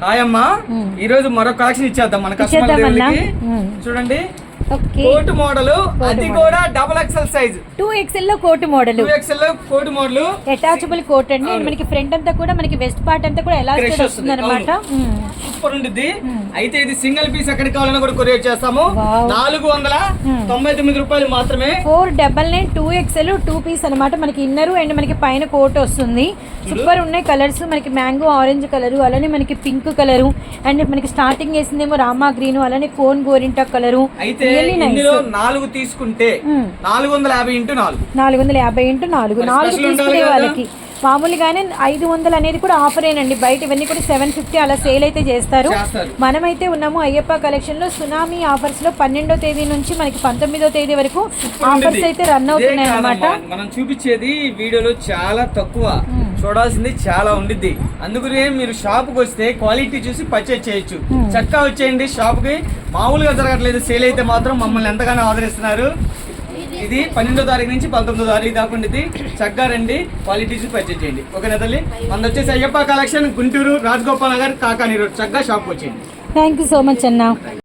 Hi అమ్మా, ఈ రోజు మరో కలెక్షన్ ఇచ్చేద్దాం మన కస్టమర్లకి. చూడండి కోట్ మోడల్, అది కూడా డబుల్ ఎక్స్ఎల్ సైజ్, 2XL లో కోట్ మోడల్, 2XL లో కోట్ మోడల్, అటాచబుల్ కోట్ అండి. మనకి ఫ్రంట్ అంతా కూడా మనకి వెస్ట్ పార్ట్ అంతా కూడా ఎలాస్టిక్ వస్తుంది అన్నమాట. సూపర్ ఉంటుంది. అయితే ఇది సింగిల్ పీస్ ఎక్కడికి కావాలన్నా కూడా కొరియర్ చేస్తాము. 499 రూపాయలు మాత్రమే. 499 2XL 2 పీస్ అన్నమాట. మనకి ఇన్నర్ అండ్ మనకి పైన కోట్ వస్తుంది. సూపర్ ఉన్నాయి కలర్స్. మనకి మ్యాంగో ఆరెంజ్ కలర్, అలానే మనకి పింక్ కలర్, అండ్ మనకి స్టార్టింగ్ వేసిందేమో రామా గ్రీన్, అలానే కోన్ గోరింటా కలర్. అయితే ఇందులో 4 తీసుకుంటే 450 × 4 4 తీసుకునే వాళ్ళకి మామూలుగానే 500 అనేది కూడా ఆఫరేనండి. బయట ఇవన్నీ కూడా 750 అలా సేల్ అయితే చేస్తారు. మనమైతే ఉన్నాము అయ్యప్ప కలెక్షన్ లో సునామీ ఆఫర్స్ లో 12వ తేదీ నుంచి మనకి 19వ తేదీ వరకు ఆఫర్స్ అయితే రన్ అవుతున్నాయి అన్నమాట. మనం చూపించేది వీడియోలో చాలా తక్కువ, చూడాల్సింది చాలా ఉండిద్ది. అందుకనే మీరు షాప్ కి వస్తే క్వాలిటీ చూసి పర్చేజ్ చేయొచ్చు. చక్కగా వచ్చేయండి షాప్ కి. మామూలుగా జరగట్లేదు సేల్ అయితే మాత్రం మమ్మల్ని ఎంతగానో ఆదరిస్తున్నారు. ఇది 12వ తారీఖు నుంచి 19వ తారీఖు దాకా ఉండేది. చక్కగా రండి, క్వాలిటీస్ పర్చేజ్ చేయండి. ఓకేనా తల్లి? మనది వచ్చేసి అయ్యప్ప కలెక్షన్, గుంటూరు, రాజగోపాల్ నగర్, కాకాని రోడ్. చక్కగా షాప్కి వచ్చేయండి. థ్యాంక్ యూ సో మచ్ అన్న.